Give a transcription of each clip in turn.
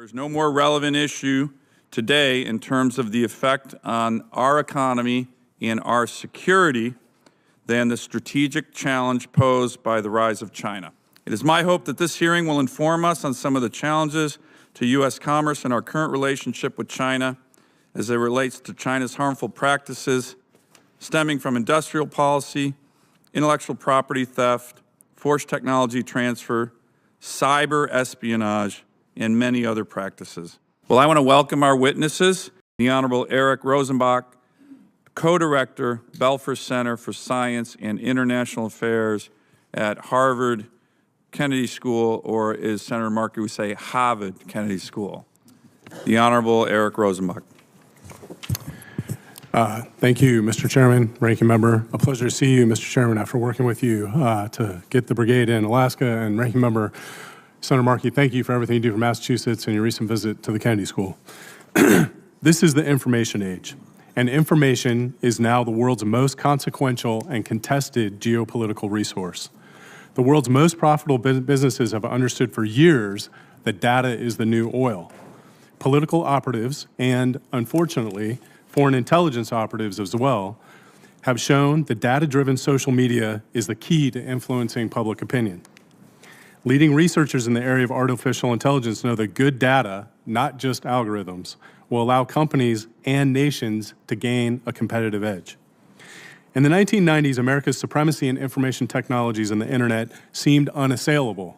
There's no more relevant issue today in terms of the effect on our economy and our security than the strategic challenge posed by the rise of China. It is my hope that this hearing will inform us on some of the challenges to U.S. commerce and our current relationship with China as it relates to China's harmful practices stemming from industrial policy, intellectual property theft, forced technology transfer, cyber espionage, and many other practices. Well, I want to welcome our witnesses, the Honorable Eric Rosenbach, co-director, Belfer Center for Science and International Affairs at Harvard Kennedy School, or as Senator Markey would say, Harvard Kennedy School. The Honorable Eric Rosenbach. Thank you, Mr. Chairman, Ranking Member. A pleasure to see you, Mr. Chairman, after working with you to get the brigade in Alaska. And Ranking Member Senator Markey, thank you for everything you do for Massachusetts and your recent visit to the Kennedy School. This is the information age, and information is now the world's most consequential and contested geopolitical resource. The world's most profitable businesses have understood for years that data is the new oil. Political operatives and, unfortunately, foreign intelligence operatives as well have shown that data-driven social media is the key to influencing public opinion. Leading researchers in the area of artificial intelligence know that good data, not just algorithms, will allow companies and nations to gain a competitive edge. In the 1990s, America's supremacy in information technologies and the internet seemed unassailable.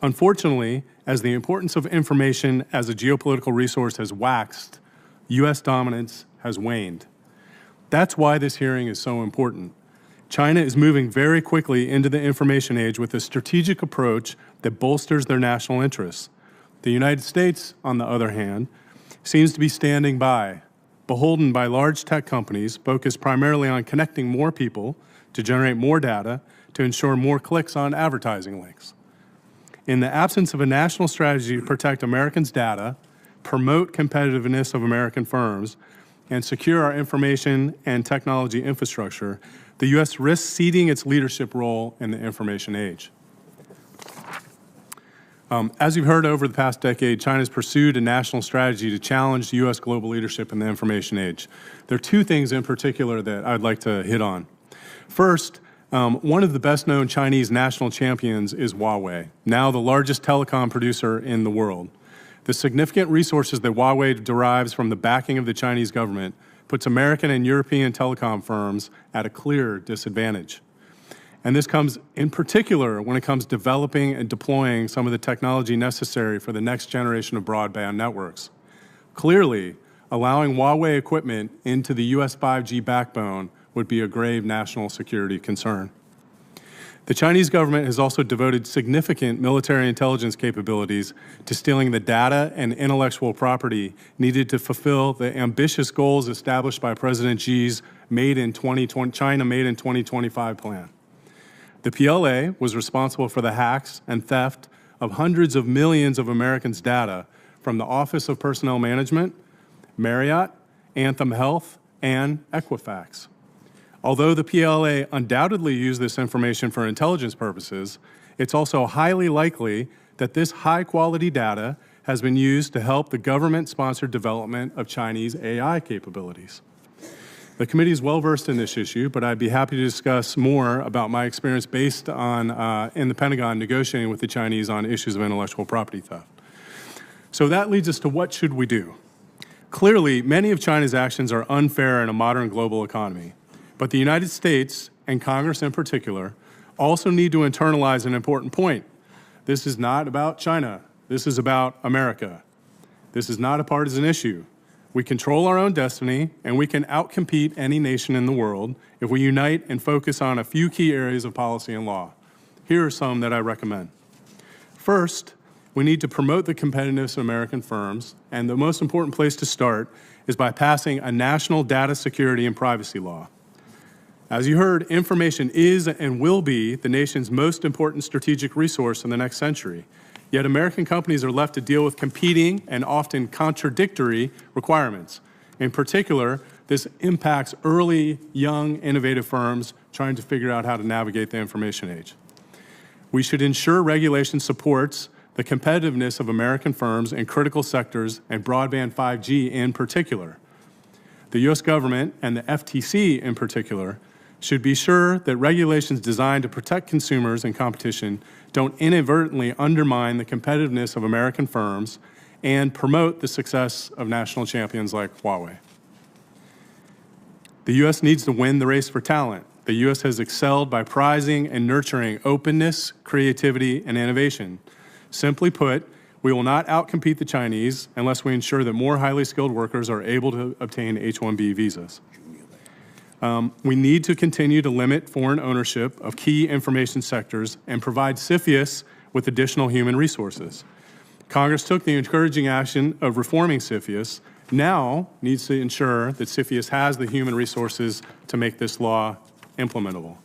Unfortunately, as the importance of information as a geopolitical resource has waxed, U.S. dominance has waned. That's why this hearing is so important. China is moving very quickly into the information age with a strategic approach that bolsters their national interests. The United States, on the other hand, seems to be standing by, beholden by large tech companies focused primarily on connecting more people to generate more data to ensure more clicks on advertising links. In the absence of a national strategy to protect Americans' data, promote competitiveness of American firms, and secure our information and technology infrastructure, the U.S. risks ceding its leadership role in the information age. As you've heard over the past decade, China's pursued a national strategy to challenge U.S. global leadership in the information age. There are two things in particular that I'd like to hit on. First, one of the best-known Chinese national champions is Huawei, now the largest telecom producer in the world. The significant resources that Huawei derives from the backing of the Chinese government puts American and European telecom firms at a clear disadvantage. And this comes in particular when it comes to developing and deploying some of the technology necessary for the next generation of broadband networks. Clearly, allowing Huawei equipment into the U.S. 5G backbone would be a grave national security concern. The Chinese government has also devoted significant military intelligence capabilities to stealing the data and intellectual property needed to fulfill the ambitious goals established by President Xi's China Made in 2025 plan. The PLA was responsible for the hacks and theft of hundreds of millions of Americans' data from the Office of Personnel Management, Marriott, Anthem Health, and Equifax. Although the PLA undoubtedly used this information for intelligence purposes, it's also highly likely that this high-quality data has been used to help the government-sponsored development of Chinese AI capabilities. The committee is well-versed in this issue, but I'd be happy to discuss more about my experience based on in the Pentagon negotiating with the Chinese on issues of intellectual property theft. So that leads us to what should we do? Clearly, many of China's actions are unfair in a modern global economy. But the United States, and Congress in particular, also need to internalize an important point. This is not about China. This is about America. This is not a partisan issue. We control our own destiny, and we can outcompete any nation in the world if we unite and focus on a few key areas of policy and law. Here are some that I recommend. First, we need to promote the competitiveness of American firms, and the most important place to start is by passing a national data security and privacy law. As you heard, information is and will be the nation's most important strategic resource in the next century. Yet American companies are left to deal with competing and often contradictory requirements. In particular, this impacts early, young, innovative firms trying to figure out how to navigate the information age. We should ensure regulation supports the competitiveness of American firms in critical sectors and broadband 5G in particular. The U.S. government and the FTC in particular should be sure that regulations designed to protect consumers and competition don't inadvertently undermine the competitiveness of American firms and promote the success of national champions like Huawei. The U.S. needs to win the race for talent. The U.S. has excelled by prizing and nurturing openness, creativity, and innovation. Simply put, we will not outcompete the Chinese unless we ensure that more highly skilled workers are able to obtain H-1B visas. We need to continue to limit foreign ownership of key information sectors and provide CFIUS with additional human resources. Congress took the encouraging action of reforming CFIUS, now needs to ensure that CFIUS has the human resources to make this law implementable.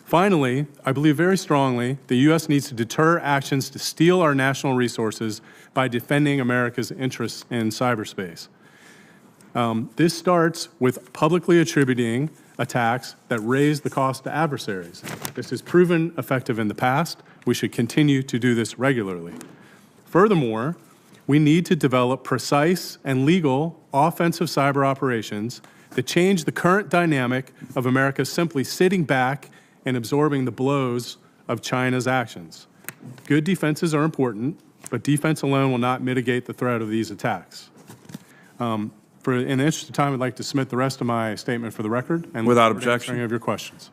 Finally, I believe very strongly the U.S. needs to deter actions to steal our national resources by defending America's interests in cyberspace. This starts with publicly attributing attacks that raise the cost to adversaries. This has proven effective in the past. We should continue to do this regularly. Furthermore, we need to develop precise and legal offensive cyber operations that change the current dynamic of America simply sitting back and absorbing the blows of China's actions. Good defenses are important, but defense alone will not mitigate the threat of these attacks. In the interest of time, I'd like to submit the rest of my statement for the record. And without objection. Any of your questions.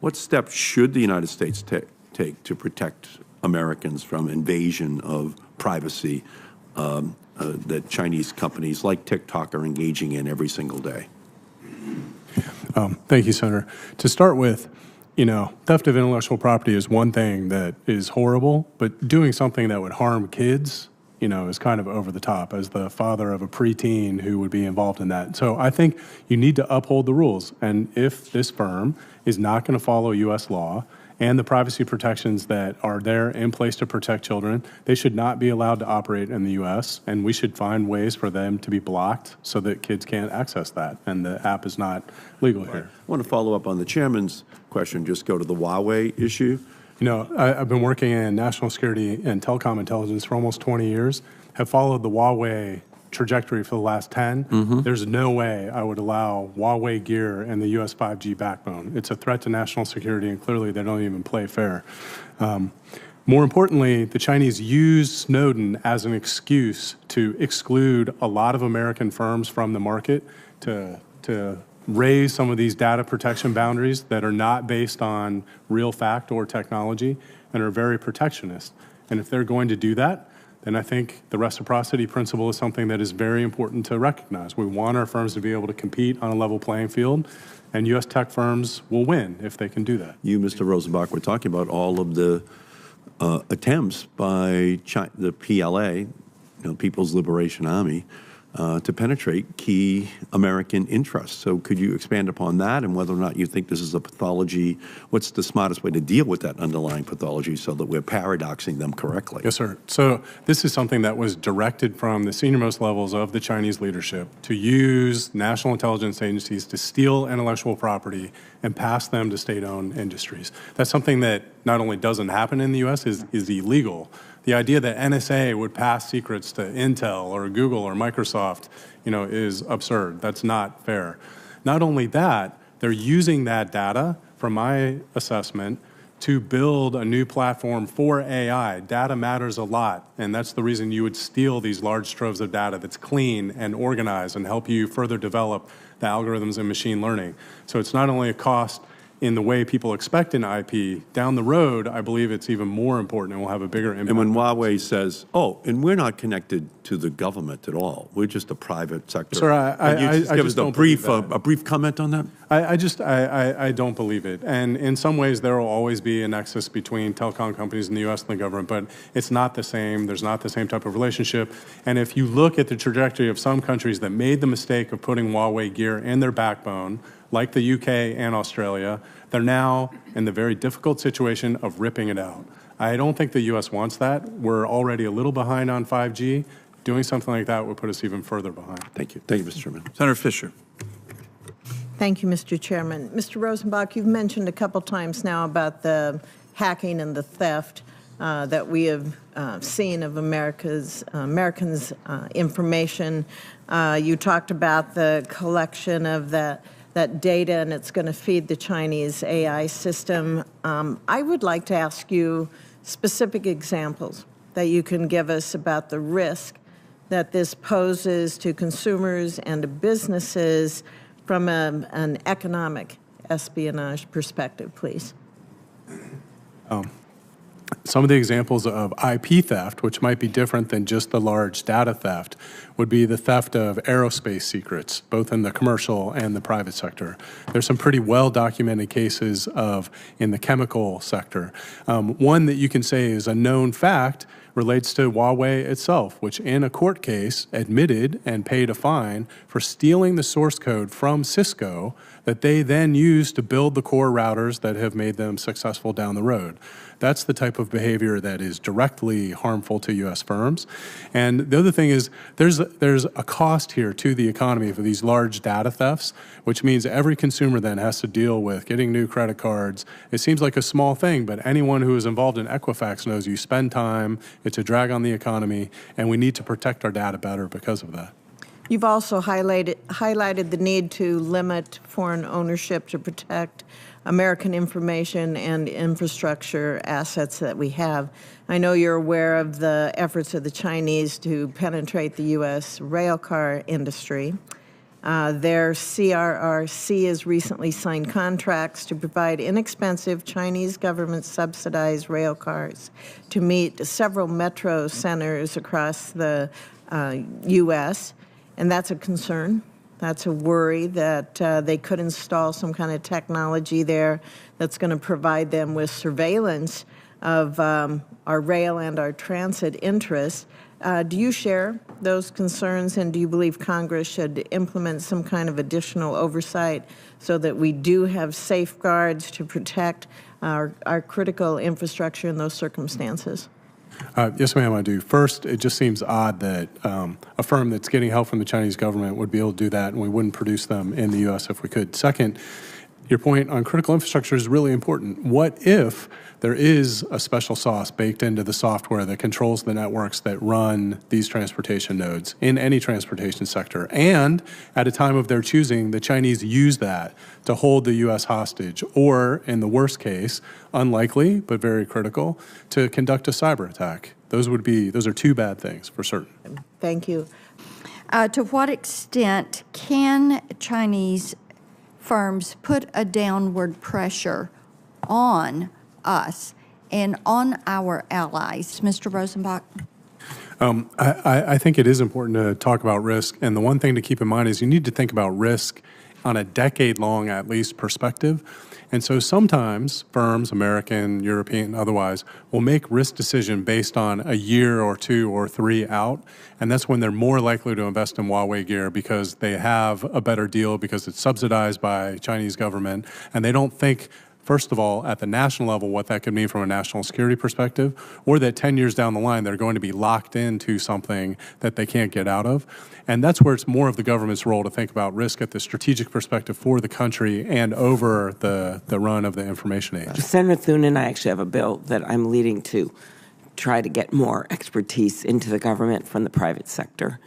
What steps should the United States take to protect Americans from invasion of privacy that Chinese companies like TikTok are engaging in every single day? Thank you, Senator. To start with, theft of intellectual property is one thing that is horrible, but doing something that would harm kids, is kind of over the top as the father of a preteen who would be involved in that. So I think you need to uphold the rules. And if this firm is not going to follow U.S. law and the privacy protections that are there in place to protect children, they should not be allowed to operate in the U.S., and we should find ways for them to be blocked so that kids can't access that, and the app is not legal here. I want to follow up on the chairman's question, just go to the Huawei issue. I've been working in national security and telecom intelligence for almost 20 years, have followed the Huawei trajectory for the last 10. There's no way I would allow Huawei gear in the U.S. 5G backbone. It's a threat to national security, and clearly they don't even play fair. More importantly, the Chinese use Snowden as an excuse to exclude a lot of American firms from the market to raise some of these data protection boundaries that are not based on real fact or technology and are very protectionist. And if they're going to do that, then I think the reciprocity principle is something that is very important to recognize. We want our firms to be able to compete on a level playing field, and U.S. tech firms will win if they can do that. You, Mr. Rosenbach, were talking about all of the attempts by the PLA, People's Liberation Army, to penetrate key American interests. So could you expand upon that and whether or not you think this is a pathology? What's the smartest way to deal with that underlying pathology so that we're paradoxing them correctly? Yes, sir. So this is something that was directed from the senior-most levels of the Chinese leadership to use national intelligence agencies to steal intellectual property and pass them to state-owned industries. That's something that not only doesn't happen in the U.S., is illegal. The idea that NSA would pass secrets to Intel or Google or Microsoft, is absurd. That's not fair. Not only that, they're using that data, from my assessment, to build a new platform for AI. Data matters a lot, and that's the reason you would steal these large troves of data that's clean and organized and help you further develop the algorithms in machine learning. So it's not only a cost in the way people expect in IP. Down the road, I believe it's even more important and will have a bigger impact. And when Huawei says, and we're not connected to the government at all, we're just a private sector. Sir, I give just us don't believe that. a brief comment on that? I don't believe it. And in some ways, there will always be a nexus between telecom companies in the U.S. and the government, but it's not the same. There's not the same type of relationship. And if you look at the trajectory of some countries that made the mistake of putting Huawei gear in their backbone, like the UK and Australia, they're now in the very difficult situation of ripping it out. I don't think the U.S. wants that. We're already a little behind on 5G. Doing something like that would put us even further behind. Thank you. Thank you, Mr. Chairman. Senator Fisher. Thank you, Mr. Chairman. Mr. Rosenbach, you've mentioned a couple times now about the hacking and the theft. that we have seen of Americans' information. You talked about the collection of that data, and it's going to feed the Chinese AI system. I would like to ask you specific examples that you can give us about the risk that this poses to consumers and to businesses from an economic espionage perspective, please. Some of the examples of IP theft, which might be different than just the large data theft, would be the theft of aerospace secrets, both in the commercial and the private sector. There's some pretty well-documented cases in the chemical sector. One that you can say is a known fact relates to Huawei itself, which in a court case admitted and paid a fine for stealing the source code from Cisco that they then used to build the core routers that have made them successful down the road. That's the type of behavior that is directly harmful to U.S. firms. And the other thing is there's a cost here to the economy for these large data thefts, which means every consumer then has to deal with getting new credit cards. It seems like a small thing, but anyone who is involved in Equifax knows you spend time, it's a drag on the economy, and we need to protect our data better because of that. You've also highlighted the need to limit foreign ownership to protect American information and infrastructure assets that we have. I know you're aware of the efforts of the Chinese to penetrate the U.S. railcar industry. Their CRRC has recently signed contracts to provide inexpensive Chinese government-subsidized rail cars to meet several metro centers across the U.S., and that's a concern. That's a worry that they could install some kind of technology there that's going to provide them with surveillance of our rail and our transit interests. Do you share those concerns, and do you believe Congress should implement some kind of additional oversight so that we do have safeguards to protect our critical infrastructure in those circumstances? Yes, ma'am, I do. First, it just seems odd that a firm that's getting help from the Chinese government would be able to do that, and we wouldn't produce them in the U.S. if we could. Second, your point on critical infrastructure is really important. What if there is a special sauce baked into the software that controls the networks that run these transportation nodes in any transportation sector? And at a time of their choosing, the Chinese use that to hold the U.S. hostage, or in the worst case, unlikely but very critical, to conduct a cyber attack. Those are two bad things for certain. Thank you. To what extent can Chinese firms put a downward pressure on us and on our allies? Mr. Rosenbach? I think it is important to talk about risk, and the one thing to keep in mind is you need to think about risk on a decade-long, at least, perspective. And so sometimes firms, American, European, otherwise, will make risk decision based on a year or two or three out, and that's when they're more likely to invest in Huawei gear because they have a better deal because it's subsidized by Chinese government, and they don't think, first of all, at the national level, what that could mean from a national security perspective, or that 10 years down the line, they're going to be locked into something that they can't get out of. And that's where it's more of the government's role to think about risk at the strategic perspective for the country and over the run of the information age. Senator Thune and I actually have a bill that I'm leading to try to get more expertise into the government from the private sector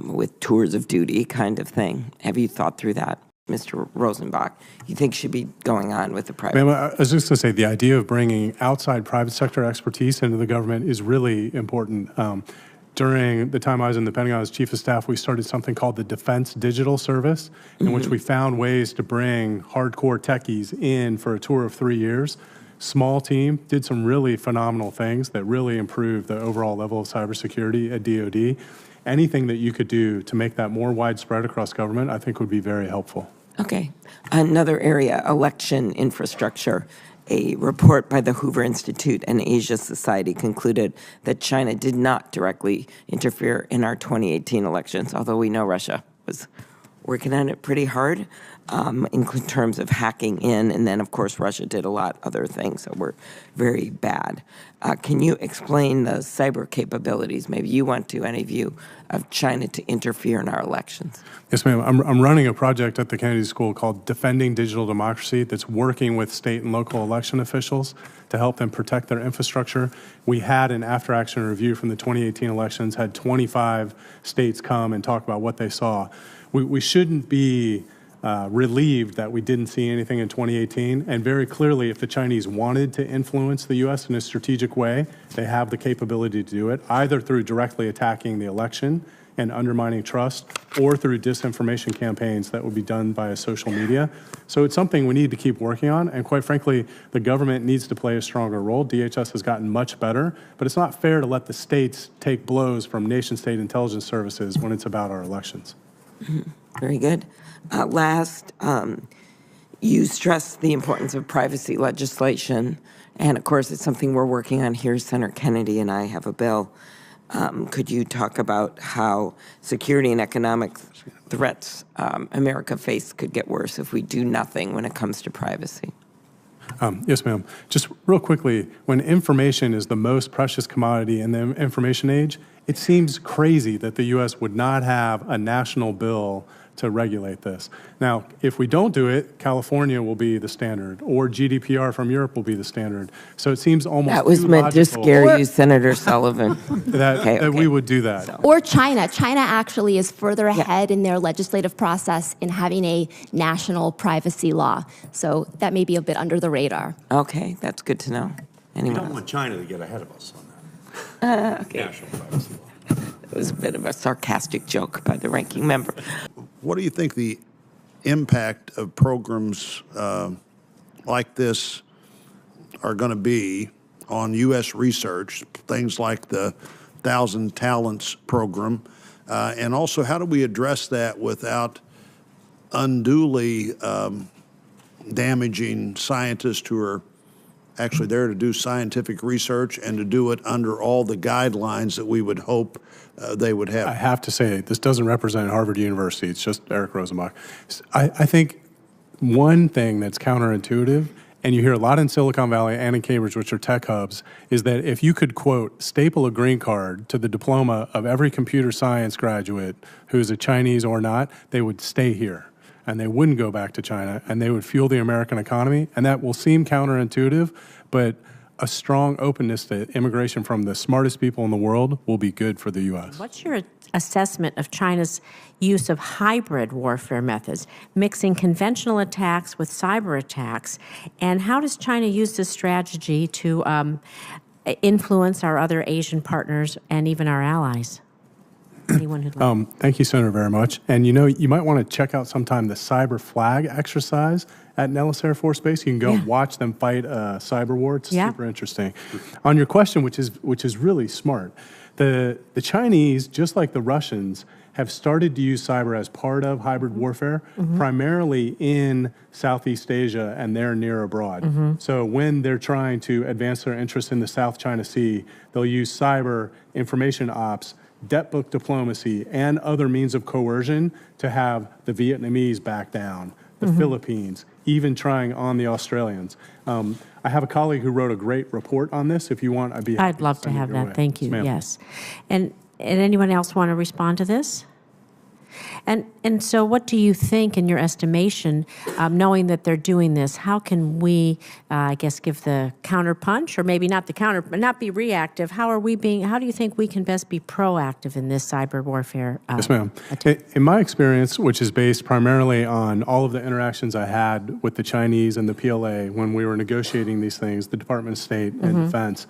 with tours of duty kind of thing. Have you thought through that, Mr. Rosenbach? You think should be going on with the private? Ma'am, I was just going to say the idea of bringing outside private sector expertise into the government is really important. During the time I was in the Pentagon as Chief of Staff, we started something called the Defense Digital Service, in which we found ways to bring hardcore techies in for a tour of 3 years. Small team, did some really phenomenal things that really improved the overall level of cybersecurity at DoD. Anything that you could do to make that more widespread across government, I think would be very helpful. Okay. Another area, election infrastructure. A report by the Hoover Institute and Asia Society concluded that China did not directly interfere in our 2018 elections, although we know Russia was working on it pretty hard in terms of hacking in. And then, of course, Russia did a lot of other things that were very bad. Can you explain the cyber capabilities, maybe you want to, any of you, of China to interfere in our elections? Yes, ma'am. I'm running a project at the Kennedy School called Defending Digital Democracy that's working with state and local election officials to help them protect their infrastructure. We had an after-action review from the 2018 elections, had 25 states come and talk about what they saw. We shouldn't be relieved that we didn't see anything in 2018. And very clearly, if the Chinese wanted to influence the U.S. in a strategic way, they have the capability to do it, either through directly attacking the election and undermining trust, or through disinformation campaigns that would be done via social media. So it's something we need to keep working on, and quite frankly, the government needs to play a stronger role. DHS has gotten much better, but it's not fair to let the states take blows from nation-state intelligence services when it's about our elections. Very good. Last, you stressed the importance of privacy legislation, and of course, it's something we're working on here. Senator Kennedy and I have a bill. Could you talk about how security and economic threats America faces could get worse if we do nothing when it comes to privacy? Yes, ma'am. Just real quickly, when information is the most precious commodity in the information age, it seems crazy that the U.S. would not have a national bill to regulate this. Now, if we don't do it, California will be the standard, or GDPR from Europe will be the standard. So it seems almost That was meant to scare you, Senator Sullivan. that we would do that. Or China. China actually is further ahead in their legislative process in having a national privacy law. So that may be a bit under the radar. Okay, that's good to know. We Anyone don't else? want China to get ahead of us on that. Okay. National privacy law. It was a bit of a sarcastic joke by the ranking member. What do you think the impact of programs like this are going to be on U.S. research, things like the 1,000 Talents program, and also how do we address that without unduly damaging scientists who are actually there to do scientific research and to do it under all the guidelines that we would hope they would have? I have to say, this doesn't represent Harvard University. It's just Eric Rosenbach. I think one thing that's counterintuitive, and you hear a lot in Silicon Valley and in Cambridge, which are tech hubs, is that if you could, quote, staple a green card to the diploma of every computer science graduate who's a Chinese or not, they would stay here. And they wouldn't go back to China, and they would fuel the American economy. And that will seem counterintuitive, but a strong openness to immigration from the smartest people in the world will be good for the U.S. What's your assessment of China's use of hybrid warfare methods, mixing conventional attacks with cyber attacks? And how does China use this strategy to influence our other Asian partners and even our allies? Anyone who'd like. Thank you, Senator, very much. And you know, you might want to check out sometime the cyber flag exercise at Nellis Air Force Base. You can go watch them fight a cyber war. It's super interesting. On your question, which is really smart, the Chinese, just like the Russians, have started to use cyber as part of hybrid warfare, primarily in Southeast Asia and they're near abroad. So when they're trying to advance their interests in the South China Sea, they'll use cyber, information ops, debt book diplomacy, and other means of coercion to have the Vietnamese back down, the Philippines, even trying on the Australians. I have a colleague who wrote a great report on this. If you want, I'd love to have that. Thank you. Yes, And anyone else want to respond to this? And so what do you think, in your estimation, knowing that they're doing this, how can we, I guess, give the counterpunch, or maybe not the counter, but not be reactive? How do you think we can best be proactive in this cyber warfare? Yes, ma'am. In my experience, which is based primarily on all of the interactions I had with the Chinese and the PLA when we were negotiating these things, the Department of State and Defense,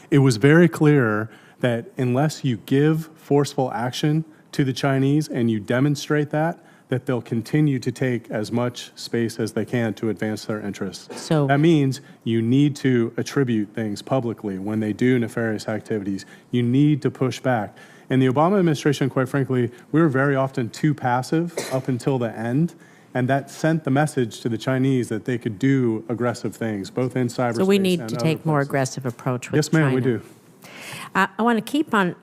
it was very clear that unless you give forceful action to the Chinese and you demonstrate that they'll continue to take as much space as they can to advance their interests. So that means you need to attribute things publicly when they do nefarious activities. You need to push back. In the Obama administration, quite frankly, we were very often too passive up until the end, and that sent the message to the Chinese that they could do aggressive things, both in cyberspace. So we need to take more aggressive approach with Yes, ma'am, China. we do. I want to keep on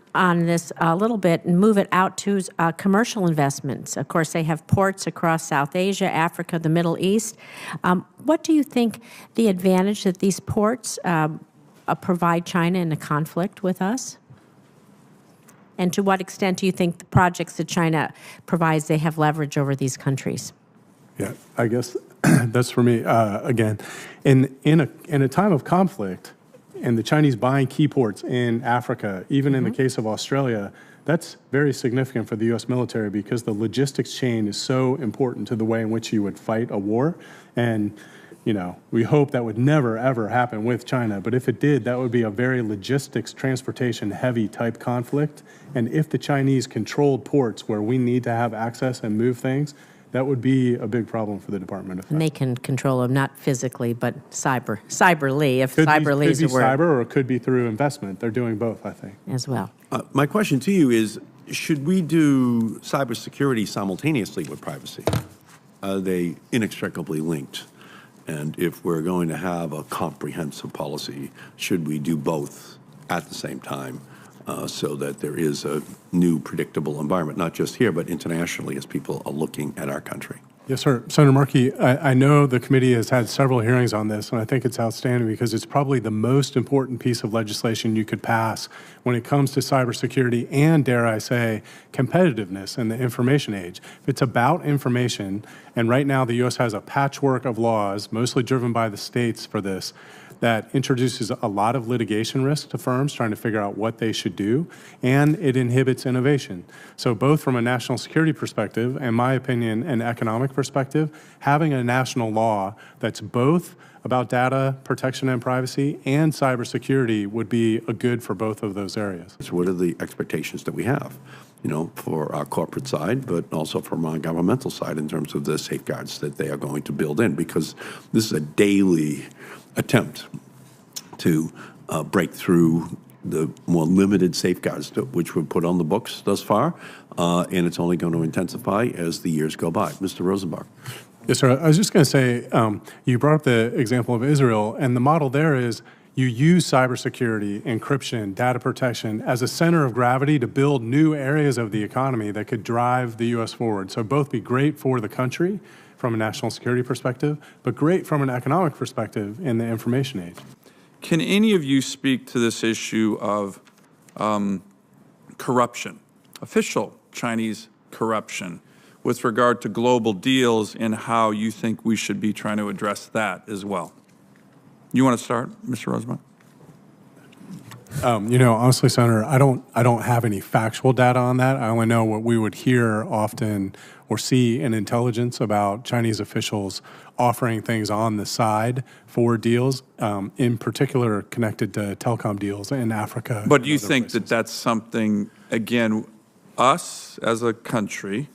this a little bit and move it out to commercial investments. Of course, they have ports across South Asia, Africa, the Middle East. What do you think the advantage that these ports provide China in a conflict with us? And to what extent do you think the projects that China provides, they have leverage over these countries? Yeah, I guess that's for me. Again, in a time of conflict, and the Chinese buying key ports in Africa, even in the case of Australia, that's very significant for the U.S. military because the logistics chain is so important to the way in which you would fight a war. And, you know, we hope that would never, ever happen with China. But if it did, that would be a very logistics, transportation heavy type conflict. And if the Chinese controlled ports where we need to have access and move things, that would be a big problem for the Department of Defense. And they can control them, not physically, but cyberly, if Could cyberly is be a word. cyber, or it could be through investment. They're doing both, I think. As well. My question to you is, should we do cybersecurity simultaneously with privacy? Are they inextricably linked? And if we're going to have a comprehensive policy, should we do both at the same time so that there is a new predictable environment, not just here, but internationally as people are looking at our country? Yes, sir. Senator Markey, I know the committee has had several hearings on this, and I think it's outstanding because it's probably the most important piece of legislation you could pass when it comes to cybersecurity and, dare I say, competitiveness in the information age. If it's about information, and right now the U.S. has a patchwork of laws, mostly driven by the states for this, that introduces a lot of litigation risk to firms trying to figure out what they should do, and it inhibits innovation. So both from a national security perspective, and my opinion, an economic perspective, having a national law that's both about data protection and privacy and cybersecurity would be a good for both of those areas. So what are the expectations that we have, you know, for our corporate side, but also from our governmental side in terms of the safeguards that they are going to build in? Because this is a daily attempt to break through the more limited safeguards which were put on the books thus far, and it's only going to intensify as the years go by. Mr. Rosenbach. Yes, sir. I was just going to say, you brought up the example of Israel, and the model there is you use cybersecurity, encryption, data protection as a center of gravity to build new areas of the economy that could drive the U.S. forward. So both be great for the country from a national security perspective, but great from an economic perspective in the information age. Can any of you speak to this issue of corruption, official Chinese corruption, with regard to global deals and how you think we should be trying to address that as well? You want to start, Mr. Rosenbach? You know, honestly, Senator, I don't have any factual data on that. I only know what we would hear often or see in intelligence about Chinese officials offering things on the side for deals, in particular connected to telecom deals in Africa. But do you think that that's something, again, us as a country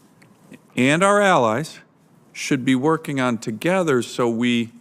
and our allies should be working on together so we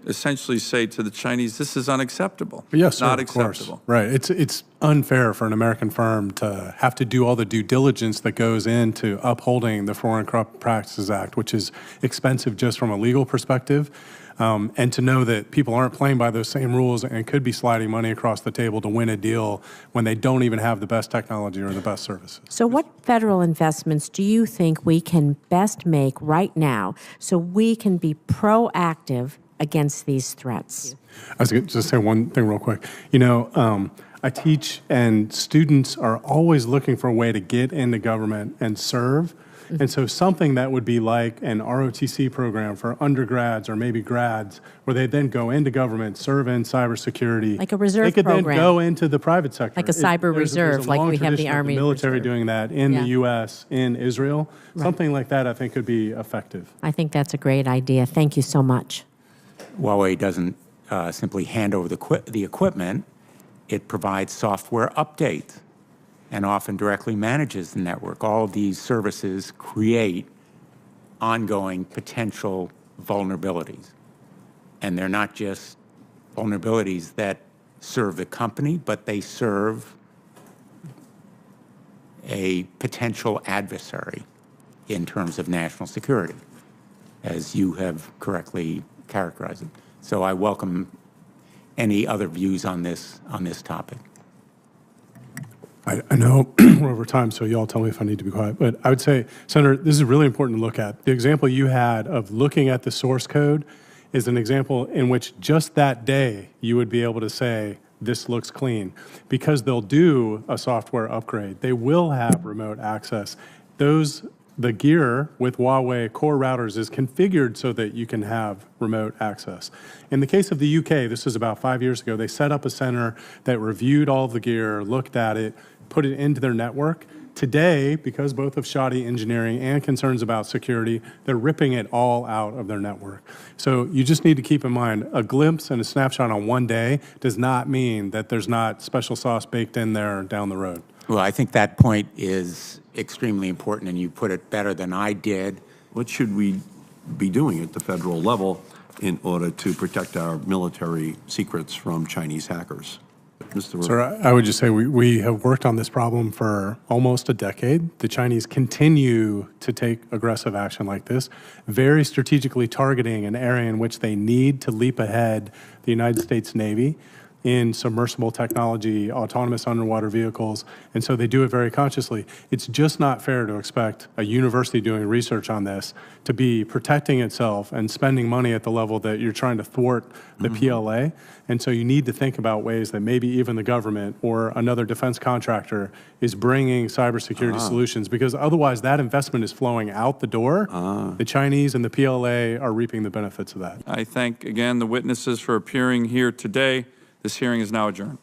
essentially say to the Chinese, this is unacceptable. Yes, sir, not of course. acceptable. Right. It's unfair for an American firm to have to do all the due diligence that goes into upholding the Foreign Corrupt Practices Act, which is expensive just from a legal perspective, and to know that people aren't playing by those same rules and could be sliding money across the table to win a deal when they don't even have the best technology or the best services. So what federal investments do you think we can best make right now so we can be proactive against these threats? I was going to just say one thing real quick. You know, I teach, and students are always looking for a way to get into government and serve. And so something that would be like an ROTC program for undergrads or maybe grads, where they then go into government, serve in cybersecurity. Like a reserve They could program. then go into the private sector. Like a cyber reserve, like we have the Army military Reserve. doing that in Yeah. the U.S., in Israel. Something like that I think could be effective. I think that's a great idea. Thank you so much. Huawei doesn't simply hand over the equipment. It provides software update and often directly manages the network. All of these services create ongoing potential vulnerabilities. And they're not just vulnerabilities that serve the company, but they serve a potential adversary in terms of national security, as you have correctly characterized it. So I welcome any other views on this topic. I know we're over time, so y'all tell me if I need to be quiet. But I would say, Senator, this is really important to look at. The example you had of looking at the source code is an example in which just that day you would be able to say, this looks clean. Because they'll do a software upgrade. They will have remote access. Those the gear with Huawei core routers is configured so that you can have remote access. In the case of the UK, this was about 5 years ago, they set up a center that reviewed all of the gear, looked at it, put it into their network. Today, because both of shoddy engineering and concerns about security, they're ripping it all out of their network. So you just need to keep in mind, a glimpse and a snapshot on one day does not mean that there's not special sauce baked in there down the road. Well, I think that point is extremely important, and you put it better than I did. What should we be doing at the federal level in order to protect our military secrets from Chinese hackers? Mr. Sir, I would just say we have worked on this problem for almost a decade. The Chinese continue to take aggressive action like this, very strategically targeting an area in which they need to leap ahead the United States Navy in submersible technology, autonomous underwater vehicles, and so they do it very consciously. It's just not fair to expect a university doing research on this to be protecting itself and spending money at the level that you're trying to thwart the PLA. And so you need to think about ways that maybe even the government or another defense contractor is bringing cybersecurity solutions, because otherwise that investment is flowing out the door. The Chinese and the PLA are reaping the benefits of that. I thank again the witnesses for appearing here today. This hearing is now adjourned.